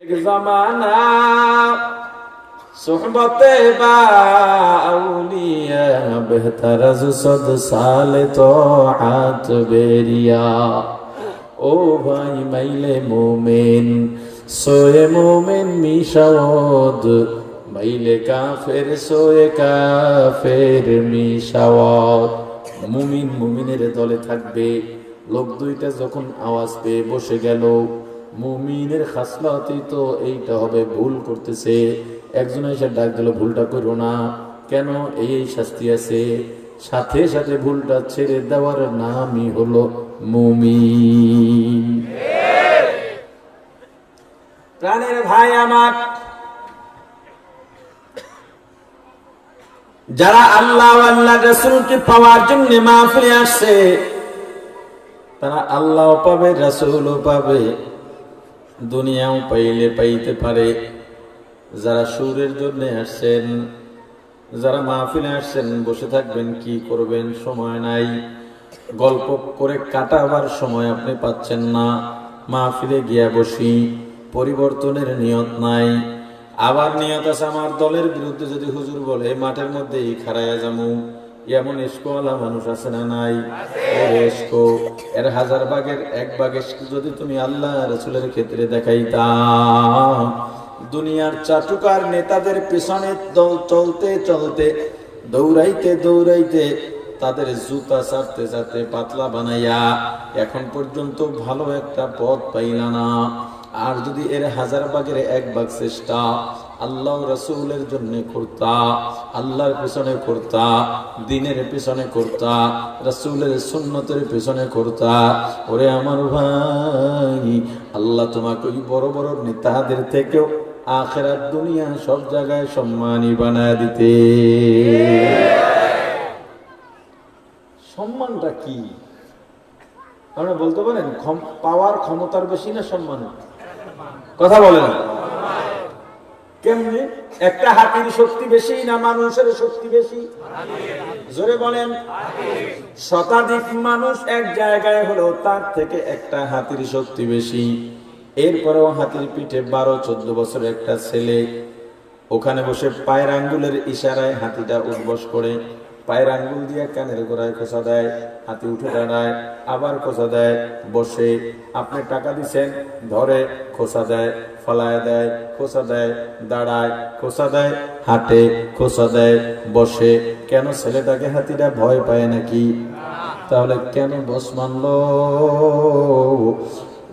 जमाना सोहबते बा औलिया बेहतर सद साल तो हाथ बेरिया ओ भाई माइले मोमेन सोए मोमेन मिशावद माइले काफेर सोए काफेर मिशावद মুমিন মুমিনের দলে থাকবে। লোক দুইটা যখন আওয়াজ পেয়ে বসে গেল, মুমিনের খাসলাতই তো এইটা হবে, ভুল করতেছে। একজন এসে ডাক দিল, ভুলটা করো না, কেন এই শাস্তি আছে। সাথে সাথে ভুলটা ছেড়ে দেওয়ার নামই হলো মুমিন। প্রাণের ভাই আমার, যারা আল্লাহ আল্লাহ রাসূলকে পাওয়ার জন্য মাহফিলে আসছে, তারা আল্লাহও পাবে, রাসূলও পাবে, দুনিয়াও পাইলে পাইতে পারে। যারা সুরের জন্য আসছেন, যারা মাহফিলে আসছেন, বসে থাকবেন, কি করবেন, সময় নাই। গল্প করে কাটাবার সময় আপনি পাচ্ছেন না। মাহফিলে গিয়া বসি, পরিবর্তনের নিয়ত নাই। আবার নিয়ত আছে, আমার দলের বিরুদ্ধে যদি হুজুর বলে মাঠের মধ্যে খাড়াইয়া যামু, এমন ইস্কওয়ালা মানুষ আছে না নাই? ইস্কো এর 1000 ভাগের 1 ভাগ যদি তুমি আল্লাহ রাসূলের ক্ষেত্রে দেখাইতা, দুনিয়ার চাটুকার নেতাদের পিছনে চলতে চলতে, দৌড়াইতে দৌড়াইতে, তাদের জুতা চাটতে চাটতে পাতলা বানাইয়া এখন পর্যন্ত ভালো একটা পথ পাইলা না। আর যদি এর 1000 ভাগের 1 ভাগ চেষ্টা আল্লাহ রাসূলের জন্য করতা, আল্লাহর পিছনে করতা, দ্বীনের পিছনে করতা, রাসূলের সুন্নতের পিছনে করতা, ওরে আমার ভাই, আল্লাহ তোমাকে ওই বড় বড় নেতাদের থেকেও আখিরাত দুনিয়া সব জায়গায় সম্মানী বানায় দিতে। সম্মানটা কি আপনারা বলতে পারেন? পাওয়ার ক্ষমতার বেশি না সম্মান? কথা বলেন। কেমনে? একটা হাতির শক্তি বেশি না মানুষের শক্তি বেশি? জোরে বলেন। শতাধিক মানুষ এক জায়গায় হলো, তার থেকে একটা হাতির শক্তি বেশি। এরপরেও হাতির পিঠে 12-14 বছরের একটা ছেলে ওখানে বসে পায়ের আঙ্গুলের ইশারায় হাতিটা উঠবস করে, পায়ের আঙ্গুল দিয়ে কানের গোড়ায় খোঁচা দেয়, হাতি উঠে দাঁড়ায়, আবার খোঁচা দেয়, বসে। আপনি টাকা দিচ্ছেন, ধরে, খোঁচা দেয়, ফলায় দেয়, খোঁচা দেয়, দাঁড়ায়, খোঁচা দেয়, হাঁটে, খোঁচা দেয়, বসে। কেন? ছেলেটাকে হাতিটা ভয় পায় নাকি? তাহলে কেন বস মানল?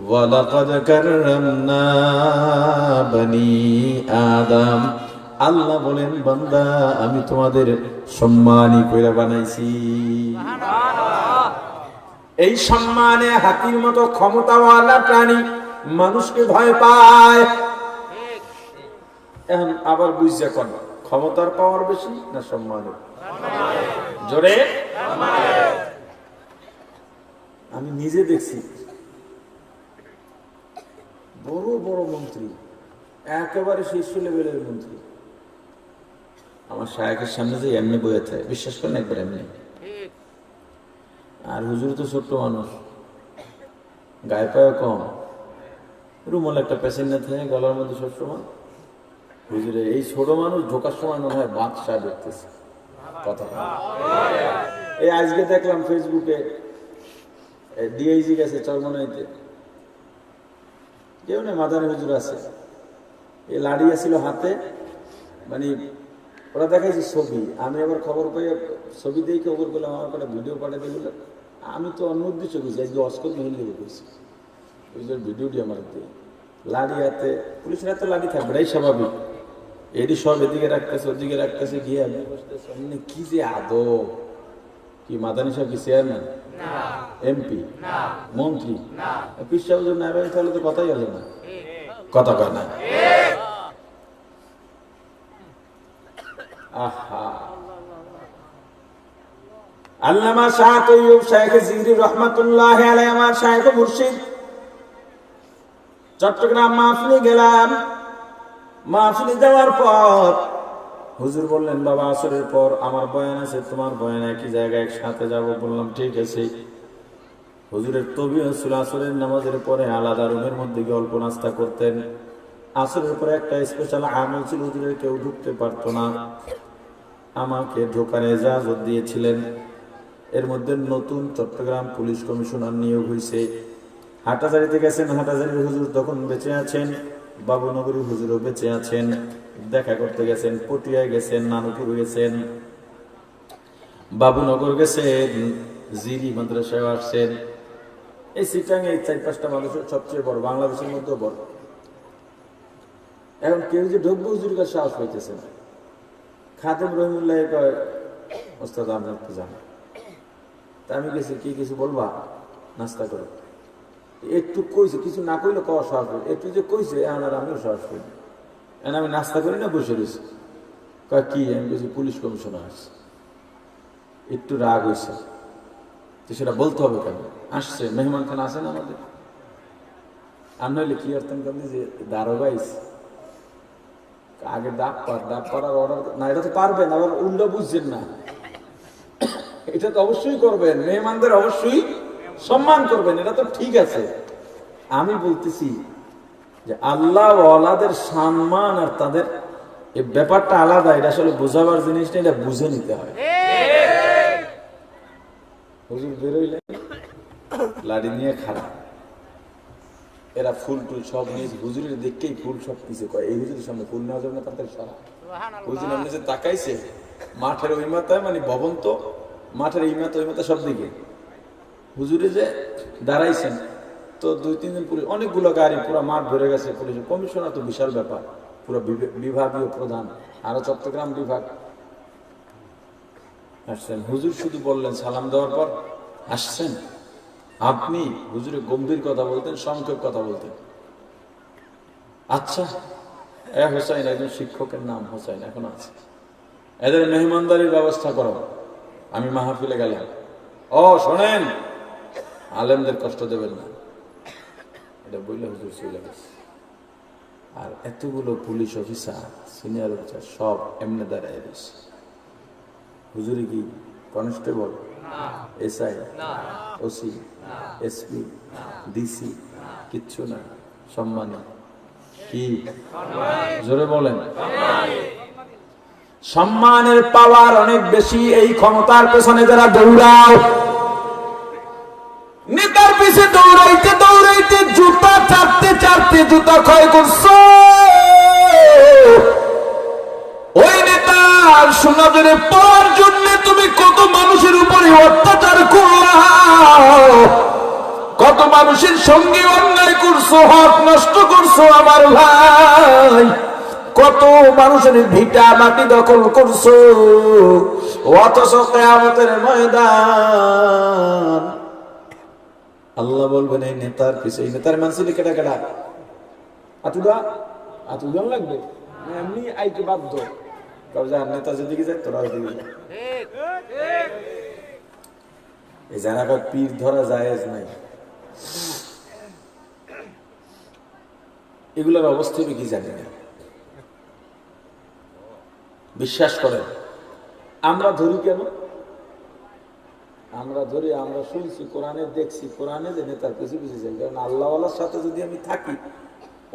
ওয়ালাকাদ কাররামনা বনি আদম। আল্লাহ বলেন, বান্দা, আমি তোমাদের সম্মানী কইরা বানাইছি। এই সম্মানে হাতির মতো ক্ষমতাওয়ালা প্রাণী মানুষকে ভয় পায়। এখন আবার বুঝছে কোন ক্ষমতার পাওয়ার বেশি না সম্মানের? জোরে। আমি নিজে দেখছি বড় বড় মন্ত্রী, একেবারে শীর্ষ লেভেলের মন্ত্রী, আমার শায়েখের সামনে যে এমনি বইয়ে থাকে, বিশ্বাস করেন, একবার এমনি। আর হুজুর তো ছোট্ট মানুষ, গায়ে পায়ে কম, রুমল একটা পেশেন্ট থাকে গলার মধ্যে সবসময়। হুজুরে এই ছোট মানুষ ঢোকার সময় মনে হয় বাদশাহ দেখতেছে। কথা এই আজকে দেখলাম ফেসবুকে, ডিআইজি গেছে চরমনাইতে, কেউ না, মাদানী হুজুর আছে, এই লাড়ি আছিল হাতে, মানে ওরা দেখাইছে ছবি। আমি আবার খবর পাই, ছবি দিয়ে খবর করলাম, আমার একটা ভিডিও পাঠাতে বললাম। আমি তো অন্য উদ্দেশ্য করছি, আজকে অস্কর মহিলা করছি, ওই যে ভিডিওটি আমার দিয়ে লাড়ি হাতে, পুলিশের হাতে লাড়ি থাকবে, এই স্বাভাবিক। এটি সব এদিকে রাখতেছে, ওদিকে রাখতেছে, গিয়ে আমি বসতেছে, কি যে আদৌ, কি মাদানী সাহেব কি চেয়ারম্যান, এমপি, মন্ত্রী, পিস সাহেব না, তাহলে তো কথাই হলো না। কথা কয় না। আল্লামা শাহ তৈয়ব শাইখ জিগরি রহমাতুল্লাহি আলাইহি, আমার শাইখ মুর্শিদ, চট্টগ্রাম মাহফিলে গেলাম। মাহফিলে যাওয়ার পর হুজুর বললেন, বাবা আসরের পর আমার বয়ান আছে, তোমার বয়ান একই জায়গায় একসাথে যাব। বললাম ঠিক আছে। হুজুরের তবিয়ত ছিল আসরের নামাজের পরে আলাদা রুমের মধ্যে গিয়ে অল্প নাস্তা করতেন। আসরের পরে একটা স্পেশাল আমল ছিল, হুজুরের কেউ ঢুকতে পারতো না, আমাকে ঢোকার ইজাজত দিয়েছিলেন। এর মধ্যে নতুন চট্টগ্রাম পুলিশ কমিশনার নিয়োগ হয়েছে। হাটাজারিতে গেছেন, হাটাজারির হুজুর তখন বেঁচে আছেন, বাবুনগরীর হুজুরও বেঁচে আছেন। দেখা করতে গেছেন, পটিয়ায় গেছেন, নানুপুর গেছেন, বাবুনগর গেছেন, জিরি মাদ্রাসায় আসছেন। এই সিটাং এই 4-5টা মানুষের সবচেয়ে বড়, বাংলাদেশের মধ্যেও বড়। এখন কেউ যে ঢুকবো হুজুর কাছে সাহস পাইতেছে না। খাদেম রহিমুল্লাহ কয়, ওস্তাদ আপনার তো জান। তা আমি গেছি, কি কিছু বলবা, নাস্তা করো। একটু কইছে, কিছু না কইলে কওয়া সাহস করি, একটু যে কইছে এখন আর আমিও সাহস করি। এখন আমি নাস্তা করি না, বসে রয়েছি। কয় কি, আমি বলছি পুলিশ কমিশনার আসছে। একটু রাগ হয়েছে, তো সেটা বলতে হবে কেন? আসছে, মেহমান খান আসেন আমাদের। আর নইলে কি অর্থ যে দারোগাইস আগে ডাক পাড়ার অর্ডার না, এটা তো পারবেন, আবার উল্টো বুঝছেন না। এটা তো অবশ্যই করবেন, মেহমানদের অবশ্যই সম্মান করবেন, এটা তো ঠিক আছে। আমি বলতেছি যে আল্লাহ ওয়ালাদের সম্মান আর তাদের এই ব্যাপারটা আলাদা, এটা আসলে বোঝাবার জিনিসটা, এটা বুঝে নিতে হয়। হুজুর বেরোইলেন, লাড়ি নিয়ে খারাপ, এরা ফুল টুল সব নিয়ে হুজুরের দেখেই ফুল সব কিছু কয়, এই হুজুরের সামনে ফুল নেওয়ার জন্য তাড়াতাড়ি সারা। হুজুর আপনি যে তাকাইছে মাঠের ওই মাথায়, মানে ভবন তো মাঠের এই মাথা ওই মাথা সব দিকে, হুজুরে যে দাঁড়াইছেন তো 2-3 দিন পুলিশ, অনেকগুলো গাড়ি, পুরো মাঠ ভরে গেছে পুলিশ কমিশনার, তো বিশাল ব্যাপার, পুরো বিভাগীয় প্রধান, আরো চট্টগ্রাম বিভাগ আসছেন। হুজুর শুধু বললেন সালাম দেওয়ার পর, আসছেন আপনি? হুজুরে গম্ভীর কথা বলতেন, সংক্ষেপ কথা বলতেন। আচ্ছা, হোসাইন, একজন শিক্ষকের নাম হোসাইন, এখন আছে, এদের মেহমানদারির ব্যবস্থা করো। আমি মাহফিলে গেলাম, ও শোনেন, আলেমদের কষ্ট দেবেন না, এটা বললে হুজুর চলে গেছে। আর এতগুলো পুলিশ অফিসার, সিনিয়র অফিসার সব এমনি দাঁড়ায় রয়েছে। হুজুরি কি constable, SI, OC, SP, DC, কিচ্ছু না, সম্মানী। কি জোরে বলেন? সম্মানের পাওয়ার অনেক বেশি। এই ক্ষমতার পেছনে যারা দৌড়াও, নেতার পিছে দৌড়াইতে দৌড়াইতে, জুতা চাটতে চাটতে জুতা ক্ষয় করছো, ওই নেতার সুনজরে পাওয়ার জন্য তুমি কত মানুষের উপরে অত্যাচার করলা, কত মানুষের সঙ্গে অন্যায় করছো, হক নষ্ট করছো আমার ভাই, কত মানুষের ভিটা মাটি দখল করছো, অথচ কিয়ামতের ময়দান আল্লাহ বলবেন এই নেতার পিছে, এই নেতার মানসিলে কেটা কেটা আতুদা লাগবে, এমনি আইতে বাধ্য, নেতা যেদিকে যায় তোরা ওইদিকে যায়। এই জায়গাটা পীর ধরা জায়েজ নাই, এগুলোর অবস্থা কি জানি না। বিশ্বাস করেন, আমরা ধরি কেন? আমরা ধরি, আমরা শুনছি কোরআনে, দেখছি কোরআনে যে নেতার পিছু পিছু যাই, কারণ আল্লাহওয়ালার সাথে যদি আমি থাকি,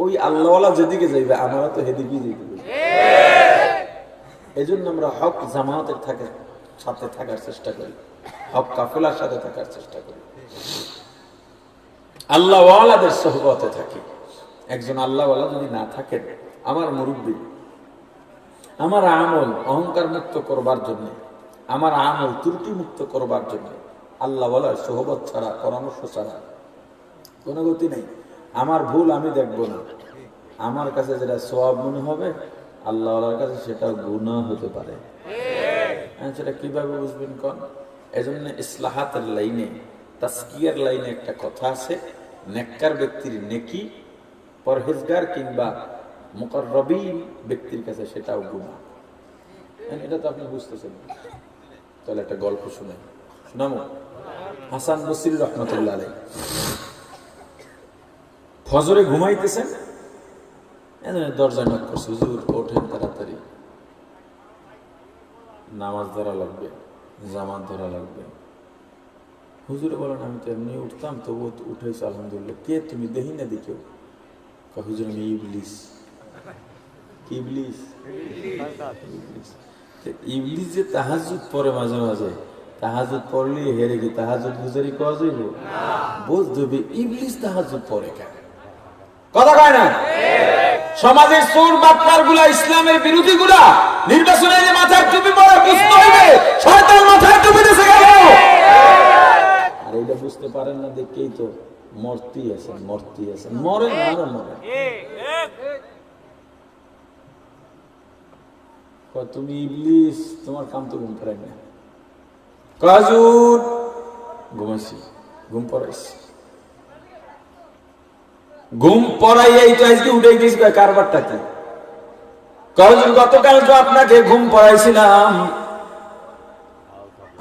ওই আল্লাহওয়ালা যেদিকে যাইবে আমরা তো সেদিকেই যেতে পারি। এই জন্য আমরা হক জামাতের সাথে থাকার চেষ্টা করি, হক কাফেলার সাথে থাকার চেষ্টা করি, আল্লাহওয়ালাদের সোহবতে থাকি। একজন আল্লাহওয়ালা যদি না থাকেন, আমার মুরব্বী, আমার আমল অহংকার মুক্ত করবার জন্য, আমার আমল ত্রুটি মুক্ত করবার জন্য আল্লাহওয়ালার সোহবত ছাড়া, পরামর্শ ছাড়া কোনো গতি নেই। আমার ভুল আমি দেখব না, আমার কাছে যেটা সওয়াব মনে হবে আল্লাহওয়ালার কাছে সেটা গুনাহ হতে পারে। সেটা কিভাবে বুঝবেন কোন? এজন্য ইসলাহাতের লাইনে, তাসকিয়ার লাইনে একটা কথা আছে, নেককার ব্যক্তির নেকি পরহেজগার কিংবা মুকাররবিন ব্যক্তির কাছে সেটাও গুনাহ। এটা তো আপনি বুঝতেছেন। তাহলে একটা গল্প শুনে শোনাবো। হাসান বসরি রহমতুল্লাহ আলাইহি ফজরে ঘুমাইতেছেন, দরজা নক করছে, হুজুর ওঠেন তাড়াতাড়ি, নামাজ ধরা লাগবে, জামাত ধরা লাগবে। হুজুরে বলেন আমি তো এমনি উঠতাম, তবুও উঠেছে আলহামদুলিল্লাহ। কে তুমি? দেখি না দিকেও। হুজুর আমি ইবলিস। ইবলিস। ইবলিস যে তাহাজ্জুদ পড়ে মাঝে মাঝে, তাহাজ্জুদ পড়লে হেরে কি তাহাজ্জুদ গুজারি করা যাইব? বুঝবে ইবলিস তাহাজ্জুদ পড়ে কেন? কথা কয় না? সমাজের চোর বাটপার গুলা, ইসলামের বিরোধী গুলা নির্বাচনে যে মাথায় টুপি পরে বুঝতে হইবে শয়তান মাথায় টুপি দিয়েছে কেন? আর এটা বুঝতে পারেন না দেখেই তো মরতি আছেন, মরে না মরে। তুমি ইবলিস, তোমার কাম তো ঘুম পড়াই না। কাজুর ঘুমাইছি, ঘুম পড়াইছি, ঘুম পড়াইয়া এইটা আজকে উঠে গেছি, কারবারটা কি? কাজুর গতকাল তো আপনাকে ঘুম পড়াইছিলাম,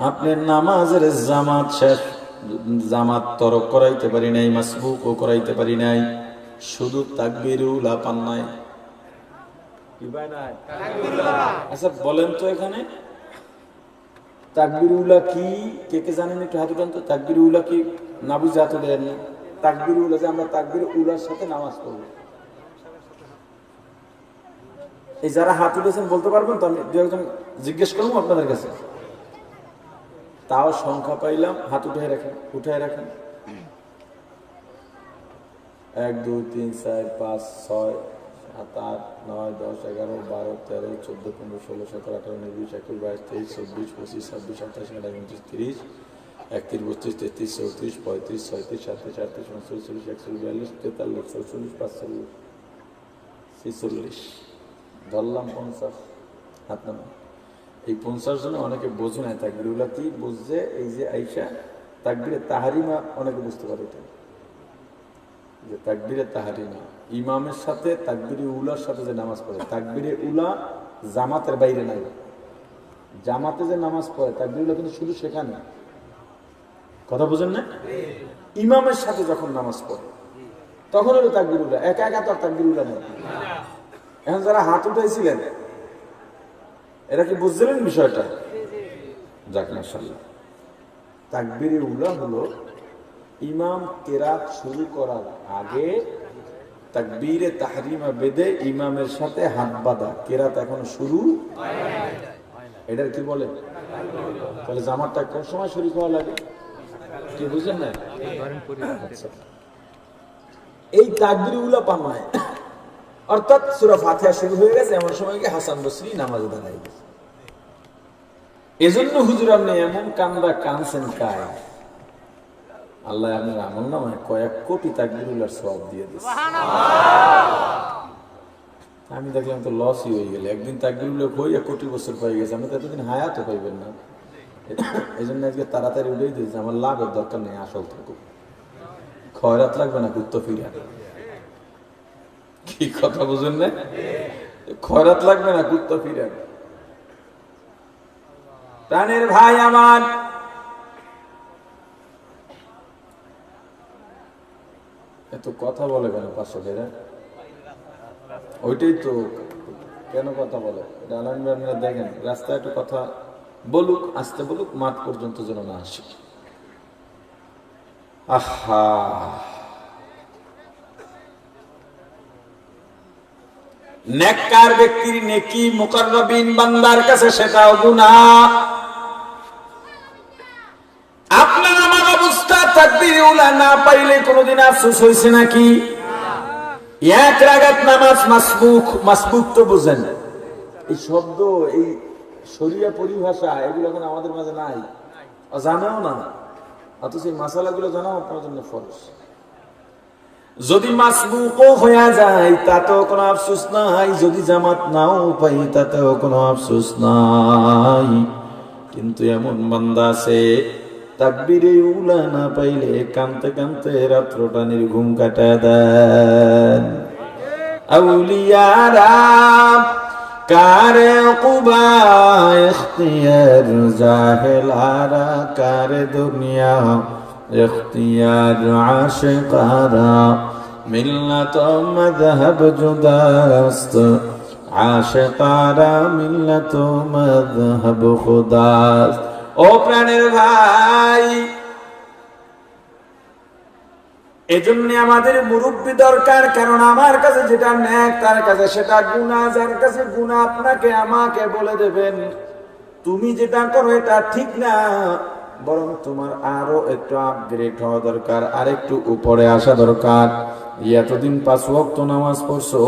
আপনার নামাজের জামাত শেষ, জামাত তরক করাইতে পারি নাই, মাসবুকও করাইতে পারি নাই, শুধু তাকবীরুল পান নাই। আচ্ছা বলেন তো এখানে তাকবীরুল্লাহ কি? কে কে জানেন একটু হাত উঠান তো। তাকবীরুল্লাহ কি না বুঝে হাত দেন না? তাকবীরুল্লাহ যে আমরা তাকবীর উলার সাথে নামাজ পড়ব, এই যারা হাত উঠেছেন বলতে পারবেন তো? আমি দু একজন জিজ্ঞেস করবো আপনাদের কাছে, তাও সংখ্যা পাইলাম। হাত উঠায় রাখেন, 1 2 3 4 5 6 7 8 9 10 11 12 13 14 15 16 17 18 19 20 21 22 23 24 25 26 27 28 29 30 31 32 33 34 35 36 37 38 39 40 41 42 43 44 45 46 ধরলাম 50 হাত নামা। এই 50 জনে অনেকে বোঝে না তাকবীরুল্লাহ কি। বুঝছে এই যে আয়েশা তাকবীরে তাহরিমা, অনেকে বুঝতে পারে এটা যে তাকবীরে তাহরিমা ইমামের সাথে তাকবীরে উলার সাথে যে নামাজ পড়ে, তাকবীরে উলা জামাতের বাইরে নাই। জামাতে যে নামাজ পড়ে তাকবীরে উলা কিন্তু শুধু সেখানে, কথা বুঝেন না? ইমামের সাথে যখন নামাজ পড়ে তখন হলো তাকবীর উলা, একা একা তো তাকবীর উলা নেই। এখন যারা হাত উঠাইছিলেন এরা কি বুঝছিলেন বিষয়টা? যাক মাশাআল্লাহ। তাকবীরে উলা হলো ইমাম কেরাত শুরু করার আগে তাকবীরে তাহরিমা বেদে ইমামের সাথে হাত বাঁধা, কেরাত এখনো শুরু এটার কি বলে? তাহলে জামাতটা কোন সময় শুরু করা লাগে কি বুঝেন না? এই তাকবীরে উলা পান নাই, অর্থাৎ সূরা ফাতিহা শুরু হয়ে গেছে এমন সময় কি হাসান বসরি নামাজে দাঁড়ায় গেছে। এজন্য হুজুর আপনি এমন কান্দা কানছেন কায়, আল্লাহ আপনার আমল নামায় কয়েক কোটি তাকবীরুল্লাহর সওয়াব দিয়ে দিয়েছে। আমি দেখলাম তো লসই হয়ে গেল। একদিন তাকবীরুল্লাহ কইয়া কোটি বছর পাই গেছে, আমি তো এতদিন হায়াতও পাইবেন না। এই জন্য আজকে তাড়াতাড়ি উঠেই দিয়েছে, আমার লাভের দরকার নেই, আসল থাকুক, খয়রাত লাগবে না, কুত্তো ফিরা। কি কথা বুঝেন না? খয়রাত লাগবে না, কুত্তো ফিরা। প্রাণের ভাই আমার, এত কথা বলে কেন পাঁচশো টাকা? ওইটাই তো, কেন কথা বলে আপনারা দেখেন। রাস্তায় একটু কথা বলুক, আসতে বলুক, মাঠ পর্যন্ত যেন না আসে। আহা, নেককার ব্যক্তির নেকি মুকাররাবিন বান্দার কাছে সেটাও গুনাহ। আপনার আমার অবস্থা তাকবীরে উলা না পাইলে কোনদিন আফসোস হয়েছে নাকি? এক রাকাত নামাজ মাসবুক তো বুঝেন, এই শব্দ, এই শরিয়া পরিভাষা এগুলো এখন আমাদের মাঝে নাই, জানাও না, অথচ এই মাসালাগুলো জানাও আপনার জন্য ফরজ। যদি মাসবুকও হয়ে যায় তাতেও কোনো আফসোস নাই, যদি জামাত নাও পাই তাতেও কোনো আফসোস নাই। কিন্তু এমন বান্দা আছে তাকবীরে উলা না পাইলে কানতে কানতে রাত্রটা নির্ঘুম কাটায় দেন। আউলিয়ারা কারে কুবা ইখতিয়ার, জাহেলারা কারে দুনিয়া ইখতিয়ার, আশিকারা মিল্লাত মাযহাব জুদাস্ত, আশিকারা মিল্লাত মাযহাব খুদাস্ত। ও প্রাণের ভাই, এজন্য আমাদের মুরব্বি দরকার, কারণ আমার কাছে যেটা নেক তার কাছে সেটা গুনাহ, যার কাছে গুনাহ আপনাকে আমাকে বলে দেবেন তুমি যেটা করো এটা ঠিক না, বরং তোমার আরো একটু আপগ্রেড হওয়া দরকার, আর একটু উপরে আসা দরকার। এতদিন 5 ওয়াক্ত নামাজ পড়ছো,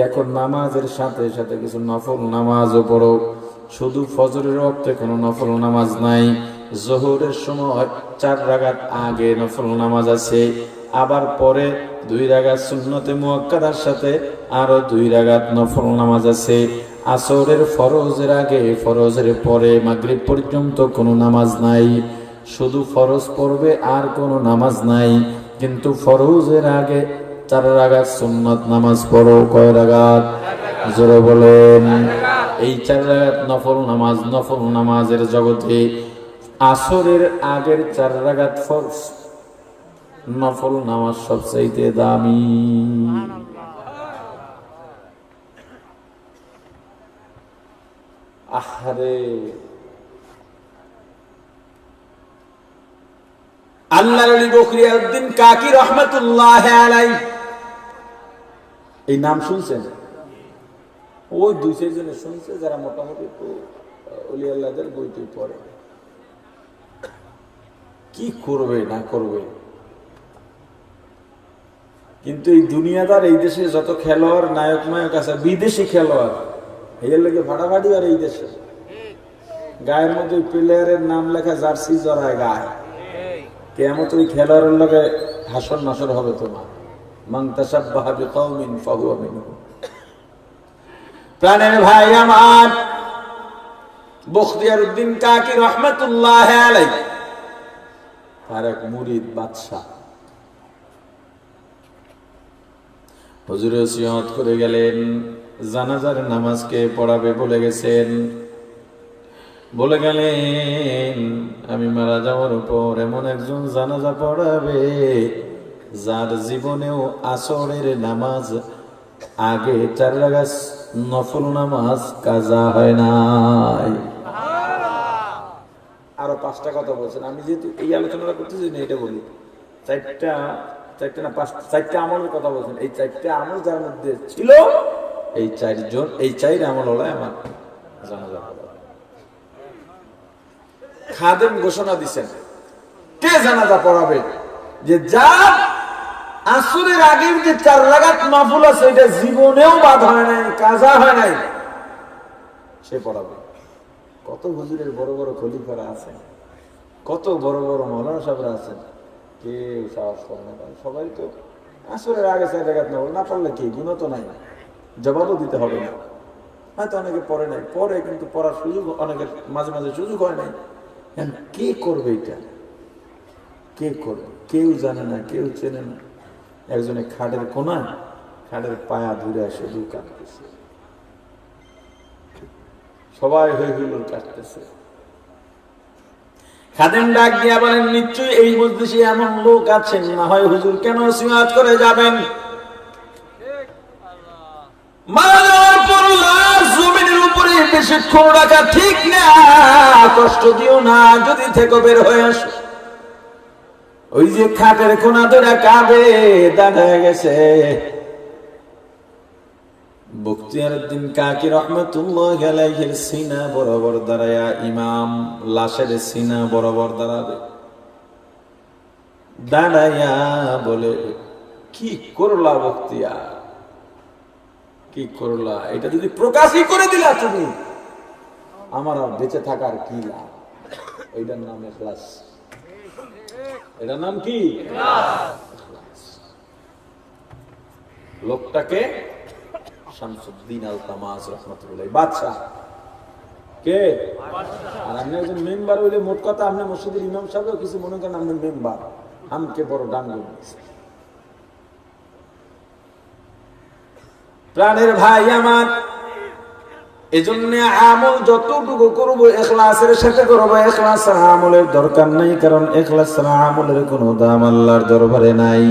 এখন নামাজের সাথে সাথে কিছু নফল নামাজও পড়ো। শুধু ফজরের ওয়াক্তে কোনো নফল নামাজ নাই, জোহরের সময় 4 রাকাত আগে নফল নামাজ আছে, আবার পরে 2 রাকাত সুন্নতে মুআক্কাদার সাথে আরো 2 রাকাত নফল নামাজ আছে। আসরের ফরজের আগে ফরজের পরে মাগরিব পর্যন্ত কোনো নামাজ নাই, শুধু ফরজ পড়বে আর কোনো নামাজ নাই। কিন্তু ফরজের আগে 4 রাকাত সুন্নত নামাজ পড়ো। কয় রাকাত? জোরে বলেন। এই 4 রাকাত নফল নামাজ, নফল নামাজের জগতে আসরের আগের 4 রাকাত ফরজ নফল নামাজ সবচাইতে দামি। আহারে আল্লাহর ওলি বকরিউদ্দিন কাকি রহমাতুল্লাহ আলাইহি, এই নাম শুনছেন? ওই 2-4 জনে শুনছে যারা মোটামুটি ওলি আল্লাহদের বইটি পড়ে। কি করবে না করবে, কিন্তু এই দুনিয়াদার এই দেশে যত খেলোয়াড় নায়ক নায়ক আছে, বিদেশি খেলোয়াড় এর লেগে ফাটাফাটি। আর এই দেশে গায়ের মধ্যে প্লেয়ারের নাম লেখা জার্সি জড়ায় গায়ে, কেমন ওই খেলোয়াড়ের লগে হাসর নাসর হবে তোমার। মান তাশাব্বাহা বিকাউমিন ফাহুয়া মিনহুম। প্রাণের ভাই আমার, বখতিয়ারউদ্দিন কাকি রহমাতুল্লাহ আলাইহি তার এক মুরিদ বাদশা হুজুর ওসিয়ত করে গেলেন, জানাজার নামাজকে পড়াবে বলে গেছেন, বলে গেলেন আমি মারা যাওয়ার পর এমন একজন জানাজা পড়াবে যার জীবনেও আসরের নামাজ আগে 4 রাকাত নফল নামাজ কাজা হয় নাই। আরো 5টা কথা বলছেন, আমি যেহেতু এই আলোচনাটা করতেছি না এটা বলি, 4টা আমলের কথা বলছেন। এই 4টা আমল যার মধ্যে ছিল, এই 4 আমল হলো আমার জানাজা পড়াবে। খাদেম ঘোষণা দিচ্ছেন কে জানাজা পড়াবে, যে যার আসরের আগের যে 4 রাকাত নফল আছে এটা জীবনেও বাদ হয় নাই, কাজা হয় নাই, সে পড়াবে। কত হুজুরের বড় বড় খলিফারা আছেন, কত বড় বড় মাওলানা সাহেবরা আছেন, কেউ সাহস করে না। সবাই তো আসরের আগে 4 রাকাত নফল না পড়লে কি গুনাহ তো নাই, জবাবও দিতে হবে না। হয়তো অনেকে পড়ে নাই, পড়ে কিন্তু পড়ার সুযোগ অনেকের মাঝে মাঝে সুযোগ হয় নাই। কে করবে এটা? কে করবে? কেউ জানে না, কেউ চেনে না। একজনে খাটের কোনায় খাটের পায়া ধরে আসে দু কাটতেছে, সবাই হয়ে হুল্লোড় কাটতেছে। খাদেম ডাক দিয়া বলেন, নিশ্চয়ই এই মজলিসে এমন লোক আছেন, না হয় হুজুর কেন ওসিয়ত করে যাবেন? মারা যাওয়ার পর লাশ জমিনের উপরে বেশিক্ষণ রাখা ঠিক না, কষ্ট দিও না, যদি থেকে বের হয়ে আসো। ওই যে খাটের কোনা ধরে কাঁদে দাঁড়ায় গেছে বখতিয়ারউদ্দিন কাকি রহমাতুল্লাহ আলাইহির সিনা বরাবর দাঁড়ায়া, ইমাম লাশের সিনা বরাবর দাঁড়াবে, দাঁড়াইয়া বলে, কি করলা বখতিয়ার, কি করলা? এটা যদি প্রকাশই করে দিলা তুমি, আমার আর বেঁচে থাকার কি লাভ? এইটার নাম ইখলাস। এটার নাম কি? লোকটাকে শামসুদ্দিন আল তামাস রাহমাতুল্লাহ বাদশা কে? আর আপনি একজন মেম্বার হইলে মোট কথা আপনি মসজিদের ইমাম সাহেব কিছু মনে করেন আপনি মেম্বার, আমকে বড় ডাঙ্গল। প্রাণের ভাই আমার, এজন্য আমল যতটুকু করবো ইখলাসের সাথে করবো। ইখলাস ছাড়া আমলের দরকার নাই, কারণ ইখলাস ছাড়া আমলের কোনো দাম আল্লাহর দরবারে নাই।